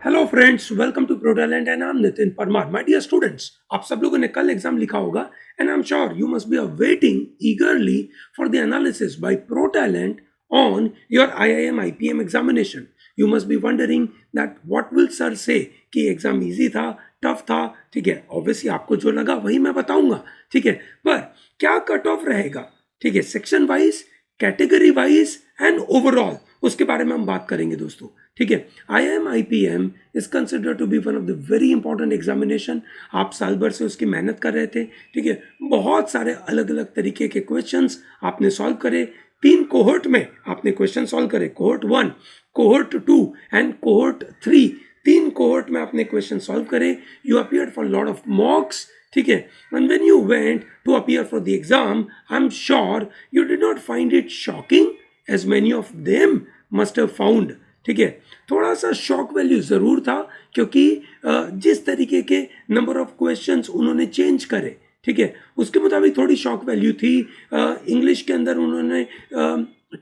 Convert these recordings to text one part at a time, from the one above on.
Hello friends, welcome to pro talent and I am Nitin Parmar. My dear students, आप सब लोगों ने कल एग्जाम लिखा होगा and I am sure you must be waiting eagerly for the analysis by pro talent on your IIM IPM examination. You must be wondering that what will sir say कि exam easy था, tough था। ठीक है, obviously आपको जो लगा वही मैं बताऊंगा। ठीक है, पर क्या कट ऑफ रहेगा, ठीक है, section wise, category wise and overall, उसके बारे में हम बात करेंगे दोस्तों। ठीक है, IIM IPM is consider to be one of the very important examination. आप साल भर से उसकी मेहनत कर रहे थे। ठीक है, बहुत सारे अलग अलग तरीके के क्वेश्चंस आपने सॉल्व करे। 3 कोहोर्ट में आपने क्वेश्चन सॉल्व करे, cohort 1, cohort 2 and cohort 3। 3 cohort में आपने क्वेश्चन सॉल्व करे। You appeared for lot of mocks. ठीक है, and when you went to appear for the exam, I am sure you did not find it shocking as many of them must have found. ठीक है, थोड़ा सा shock value ज़रूर था, क्योंकि जिस तरीके के नंबर ऑफ क्वेश्चंस उन्होंने चेंज करे, ठीक है, उसके मुताबिक थोड़ी शॉक वैल्यू थी। इंग्लिश के अंदर उन्होंने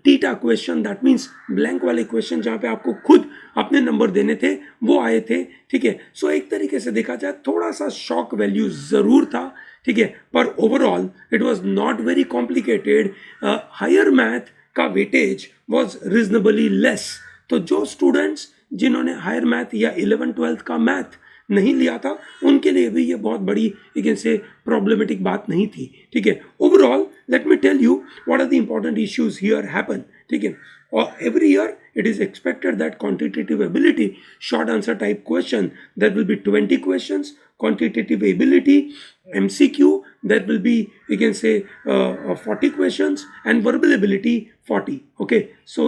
theta question, that means blank वाले क्वेश्चन जहाँ पे आपको खुद अपने नंबर देने थे, वो आए थे। ठीक है, सो एक तरीके से देखा जाए थोड़ा सा शॉक वैल्यू ज़रूर था। ठीक है, पर overall it was not very complicated. Higher math का वेटेज वॉज रिजनेबली लेस। तो जो स्टूडेंट्स जिन्होंने हायर मैथ या 11th-12th का मैथ नहीं लिया था, उनके लिए भी ये बहुत बड़ी एक से प्रॉब्लमेटिक बात नहीं थी। ठीक है, overall let me tell you what are the important issues here happen. ठीक है, और every year it is expected that quantitative ability short answer type question, there will be 20 questions. Quantitative ability MCQ, there will be, you can say, 40 questions, and verbal ability 40. Okay, so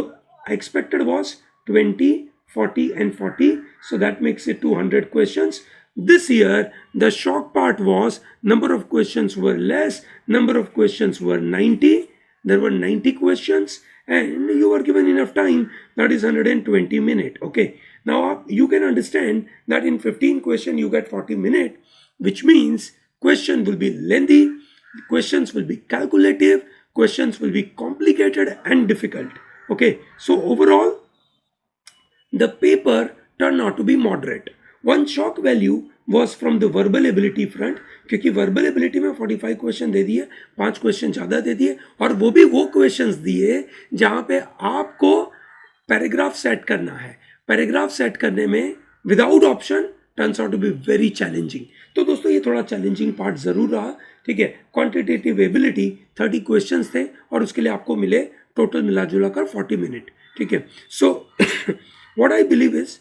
expected was 20, 40 and 40, so that makes it 200 questions. This year the shock part was number of questions were less. Number of questions were 90. There were 90 questions and you were given enough time, that is 120 minutes. Okay, now you can understand that in 15 question you get 40 minutes, which means question will be lengthy, questions will be calculative, questions will be complicated and difficult. Okay, so overall the paper turned out to be moderate. One shock value was from the verbal ability front, क्योंकि verbal ability में 45 question दे दिए, 5 question ज़्यादा दे दिए, और वो भी वो questions दिए जहाँ पे आपको पैराग्राफ सेट करना है। पैराग्राफ सेट करने में without option turns out to be very challenging. तो दोस्तों ये थोड़ा चैलेंजिंग पार्ट ज़रूर रहा। ठीक है, क्वांटिटेटिव एबिलिटी 30 क्वेश्चंस थे और उसके लिए आपको मिले टोटल मिला जुला कर 40 मिनट। ठीक है, सो what I believe is,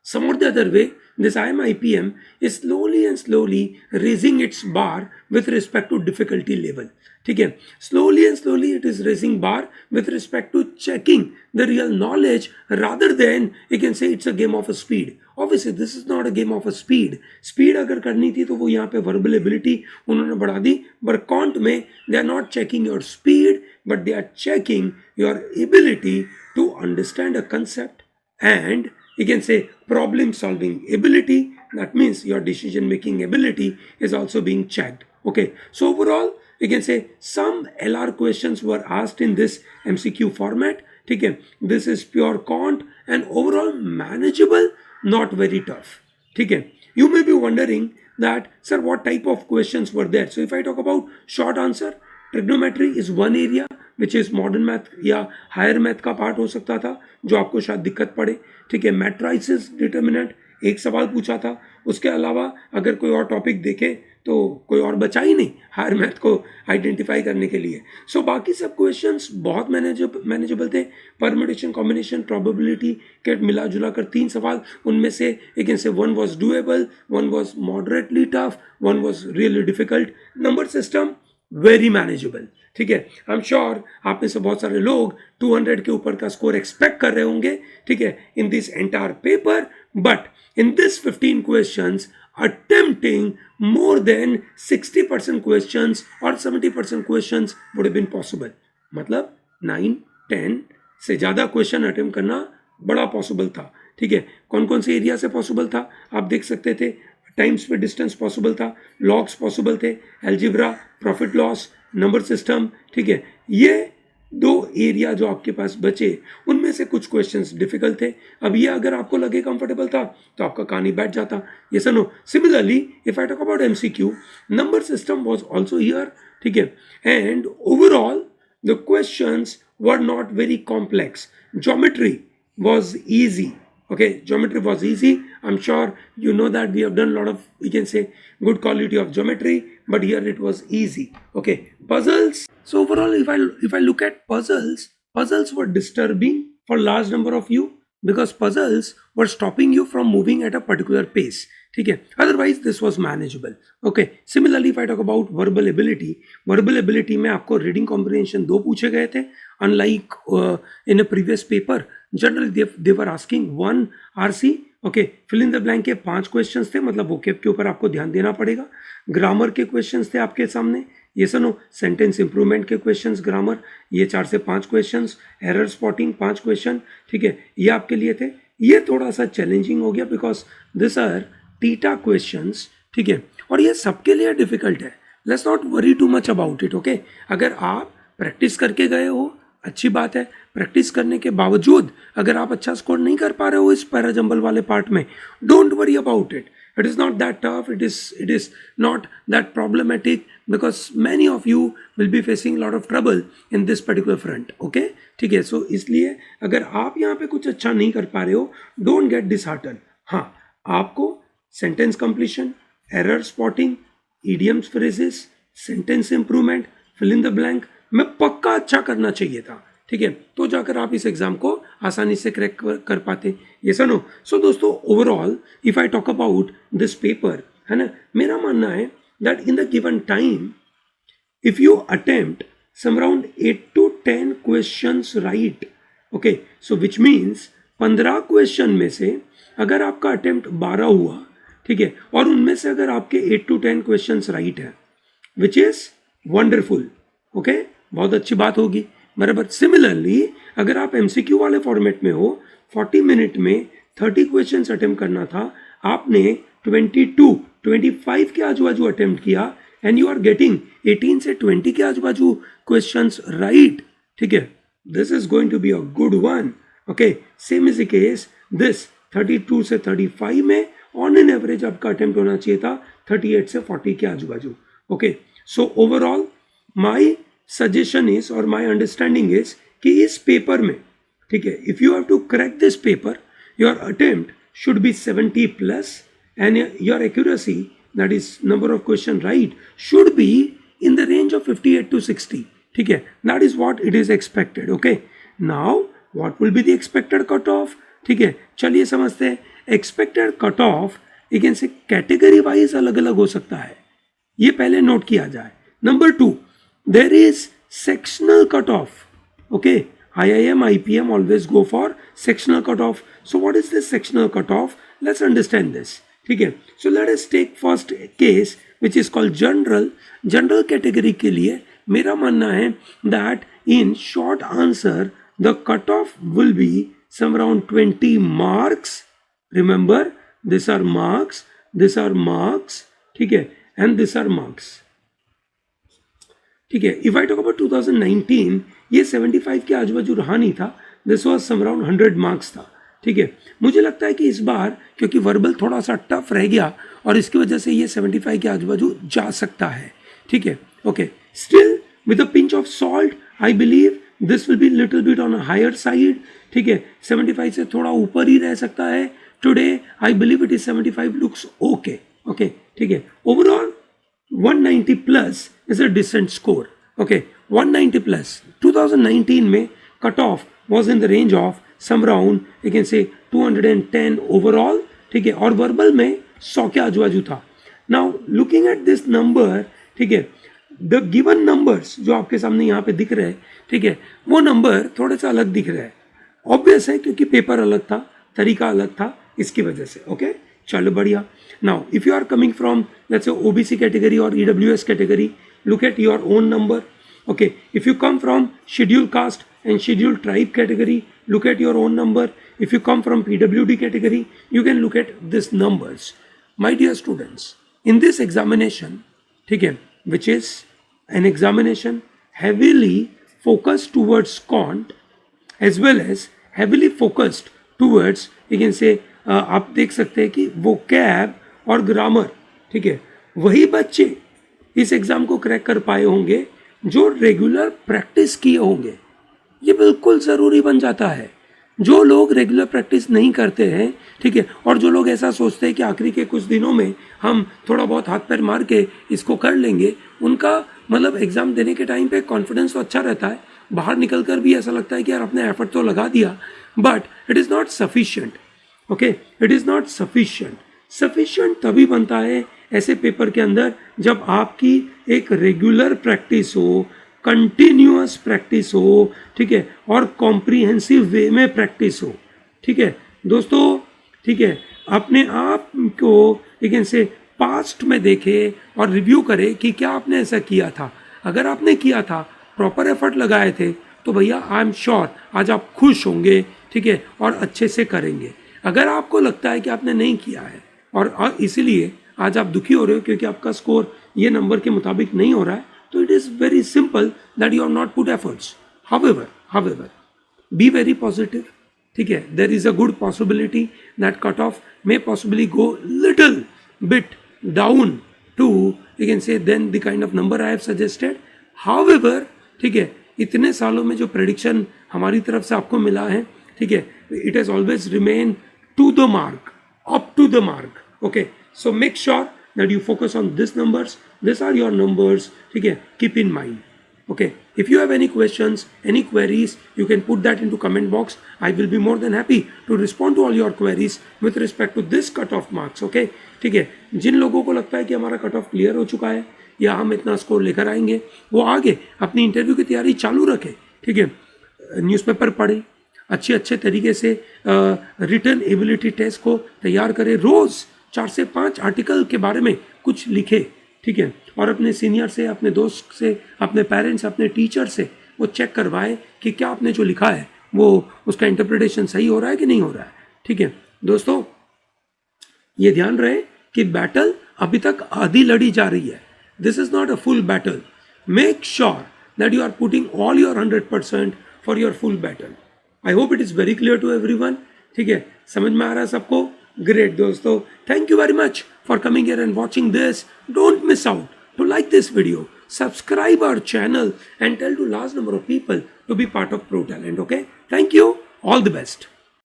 some or the other way, this IIM IPM is slowly and slowly raising its bar with respect to difficulty level. ठीक है, slowly and slowly it is raising bar with respect to checking the real knowledge rather than you can say it's a game of a speed. Obviously this is not a game of a speed. Speed अगर करनी थी तो वो यहाँ पे verbal ability उन्होंने बढ़ा दी, but quant में they are not checking your speed but they are checking your ability to understand a concept, and you can say problem solving ability. That means your decision making ability is also being checked. Okay, so overall you can say some LR questions were asked in this MCQ format. Okay, this is pure quant and overall manageable, not very tough. Okay, you may be wondering that, sir, what type of questions were there? So if I talk about short answer, trigonometry is one area which is modern math या higher math का part हो सकता था जो आपको शायद दिक्कत पड़े। ठीक है, मैट्राइसिस डिटर्मिनेंट एक सवाल पूछा था, उसके अलावा अगर कोई और टॉपिक देखे तो कोई और बचा ही नहीं हायर मैथ को आइडेंटिफाई करने के लिए। सो बाकी सब क्वेश्चंस बहुत मैनेजेबल थे। परम्यूटेशन, कॉम्बिनेशन, प्रोबेबिलिटी के मिला जुला कर 3 सवाल, उनमें से एक से 1 was doable, 1 was moderately tough, 1 was really difficult. Number system very manageable. ठीक है, आई एम श्योर आप में से बहुत सारे लोग 200 के ऊपर का स्कोर एक्सपेक्ट कर रहे होंगे। ठीक है, in this entire paper, but in this 15 questions attempting more than 60% questions or 70% questions would have been possible. मतलब 9-10 से ज़्यादा क्वेश्चन अटेम्प्ट करना बड़ा पॉसिबल था। ठीक है, कौन कौन से एरिया से पॉसिबल था आप देख सकते थे। टाइम्स पे डिस्टेंस पॉसिबल था, लॉग्स पॉसिबल थे, algebra, profit loss, number system. ठीक है, ये दो एरिया जो आपके पास बचे उनमें से कुछ क्वेश्चंस डिफिकल्ट थे. अब ये अगर आपको लगे कंफर्टेबल था तो आपका कहानी बैठ जाता. ये सुनो, similarly if I talk about MCQ, number system was also here. ठीक है, and overall the questions were not very complex. Geometry was easy. Okay, geometry was easy. I'm sure you know that we have done a lot of, we can say, good quality of geometry, but here it was easy. Okay, puzzles. So overall, if I look at puzzles, puzzles were disturbing for large number of you because puzzles were stopping you from moving at a particular pace. ठीक है, otherwise this was manageable. Okay, similarly if I talk about verbal ability में आपको reading comprehension 2 पूछे गए थे. Unlike in a previous paper, generally they were asking 1 RC. Okay, fill in the blank के 5 questions थे, मतलब वोकैब के ऊपर आपको ध्यान देना पड़ेगा. ग्रामर के क्वेश्चंस थे आपके सामने. ये सुनो, सेंटेंस इंप्रूवमेंट के क्वेश्चंस ग्रामर, ये 4 से 5 क्वेश्चंस. Error spotting 5 question. ठीक है, ये आपके लिए थे. ये थोड़ा सा चैलेंजिंग हो गया because this are TITA questions. ठीक है, और ये सबके लिए डिफिकल्ट है. Let's not worry too much about it. Okay, अगर आप प्रैक्टिस करके गए हो अच्छी बात है. प्रैक्टिस करने के बावजूद अगर आप अच्छा स्कोर नहीं कर पा रहे हो इस पैराजंबल वाले पार्ट में, don't worry about it. It is not that tough, it is not that problematic because many of you will be facing lot of trouble in this particular front. Okay, ठीक है. सो इसलिए अगर आप यहाँ पे कुछ अच्छा नहीं कर पा रहे हो, डोंट गेट डिसहार्टन. हाँ, आपको sentence completion, error spotting, idioms, phrases, sentence improvement, fill in the blank में पक्का अच्छा करना चाहिए था. ठीक है, तो जाकर आप इस एग्जाम को आसानी से क्रैक कर पाते. ये सुनो. सो दोस्तों, overall if I talk about this paper, है ना, मेरा मानना है that in the given time if you attempt some around 8 to 10 questions right. Okay, so which means 15 question में से अगर आपका अटेम्प्ट 12 हुआ, ठीक है, और उनमें से अगर आपके 8 to 10 क्वेश्चंस राइट है, विच इज वंडरफुल. ओके, बहुत अच्छी बात होगी, बराबर. सिमिलरली अगर आप एमसीक्यू वाले फॉर्मेट में हो, 40 मिनट में 30 क्वेश्चंस अटेम्प्ट करना था, आपने 25 के आजू बाजू अटेम्प्ट किया एंड यू आर गेटिंग 18 से 20 के आजू बाजू क्वेश्चंस राइट. ठीक है, this is going to be a good one. Okay, same is the case this 32 से 35 में ऑन एन एवरेज आपका अटेम्प्ट होना चाहिए था 38 से 40 के आजू बाजू. Okay, so overall my suggestion is और माई अंडरस्टैंडिंग इज कि इस पेपर में, ठीक है, if you have to crack this paper, your attempt should be 70 plus and your accuracy, that is number of question right, should be in the range of 58 to 60. ठीक है, that is what it is expected. Okay, now what will be the expected cut off. ठीक है, चलिए समझते हैं. Expected cut off you can say category wise अलग अलग हो सकता है, ये पहले नोट किया जाए. Number 2, there is sectional cutoff. Okay, IIM, IPM always go for sectional cutoff. So what is this sectional cutoff? Let's understand this. ठीक है, so let us take first case which is called general. General category के लिए मेरा मानना है that in short answer the cutoff will be some around 20 marks. Remember, these are marks. ठीक है, and these are marks. ठीक है, if I talk about 2019, ये 75 के आजू बाजू रहा नहीं था, this was some around 100 marks था. ठीक है, मुझे लगता है कि इस बार क्योंकि वर्बल थोड़ा सा टफ रह गया और इसकी वजह से ये 75 के आजू बाजू जा सकता है. ठीक है, okay, still with a pinch of salt I believe this will be little bit on a higher side. ठीक है, 75 से थोड़ा ऊपर ही रह सकता है. Today I believe it is 75 looks okay. Okay, ठीक है, overall 190 plus is a decent score. Okay, 190 plus. 2019 में cut off was in the range of some around you can say 210 overall. ठीक है, और verbal में 100 के आजू बाजू था. Now looking at this number, ठीक है, the given numbers जो आपके सामने यहाँ पे दिख रहे हैं, ठीक है, वो नंबर थोड़े सा अलग दिख रहे हैं. ऑब्वियस है क्योंकि पेपर अलग था, तरीका अलग था, इसकी वजह से. ओके, चलो बढ़िया. Now, if you are coming from, let's say, OBC category or EWS category, look at your own number. Okay, if you come from scheduled caste and scheduled tribe category, look at your own number. If you come from PWD category, you can look at these numbers. My dear students, in this examination, ठीक है, which is an examination heavily focused towards quant as well as heavily focused towards you can say आप देख सकते हैं कि vocab और grammar, ठीक है, वही बच्चे इस एग्जाम को क्रैक कर पाए होंगे जो रेगुलर प्रैक्टिस किए होंगे. ये बिल्कुल ज़रूरी बन जाता है. जो लोग रेगुलर प्रैक्टिस नहीं करते हैं, ठीक है, और जो लोग ऐसा सोचते हैं कि आखिरी के कुछ दिनों में हम थोड़ा बहुत हाथ पैर मार के इसको कर लेंगे, उनका मतलब एग्ज़ाम देने के टाइम पे कॉन्फिडेंस तो अच्छा रहता है, बाहर निकल कर भी ऐसा लगता है कि यार अपने एफर्ट तो लगा दिया, but it is not sufficient. Okay, it is not sufficient. Sufficient तभी बनता है ऐसे पेपर के अंदर जब आपकी एक रेगुलर प्रैक्टिस हो, कंटिन्यूअस प्रैक्टिस हो, ठीक है, और कॉम्प्रिहेंसिव वे में प्रैक्टिस हो. ठीक है दोस्तों, ठीक है, अपने आप को लेकिन से पास्ट में देखे और रिव्यू करे कि क्या आपने ऐसा किया था. अगर आपने किया था, प्रॉपर एफर्ट लगाए थे, तो भैया आई एम श्योर आज आप खुश होंगे, ठीक है, और अच्छे से करेंगे. अगर आपको लगता है कि आपने नहीं किया है और इसीलिए आज आप दुखी हो रहे हो क्योंकि आपका स्कोर ये नंबर के मुताबिक नहीं हो रहा है, तो it is very simple that you have not put efforts. However, be very positive. ठीक है, there is a good possibility that cutoff may possibly go little bit down to you can say then the kind of number I have suggested. However, ठीक है, इतने सालों में जो prediction हमारी तरफ से आपको मिला है, ठीक है, it has always remained to the mark, up to the mark. Okay, so make sure that you focus on these numbers. These are your numbers, ठीक है, keep in mind. Okay, if you have any questions, any queries, you can put that into comment box. I will be more than happy to respond to all your queries with respect to this cutoff marks. Okay, ठीक है, जिन लोगों को लगता है कि हमारा cut off clear हो चुका है या हम इतना स्कोर लेकर आएंगे, वो आगे अपनी इंटरव्यू की तैयारी चालू रखें. ठीक है, न्यूज़पेपर पढ़े, अच्छे तरीके से रिटन एबिलिटी टेस्ट को तैयार करें, रोज़ 4 से 5 आर्टिकल के बारे में कुछ लिखे. ठीक है, और अपने सीनियर से, अपने दोस्त से, अपने पेरेंट्स, अपने टीचर से वो चेक करवाए कि क्या आपने जो लिखा है वो उसका इंटरप्रिटेशन सही हो रहा है कि नहीं हो रहा है. ठीक है दोस्तों, ये ध्यान रहे कि बैटल अभी तक आधी लड़ी जा रही है. This is not a full battle. Make sure that you are putting all your 100% for your full battle. I hope it is very clear to everyone. ठीक है, समझ में आ रहा है सबको? Great दोस्तों, thank you very much for coming here and watching this. Don't miss out to like this video, subscribe our channel and tell to large number of people to be part of Pro Talent. Okay, thank you, all the best.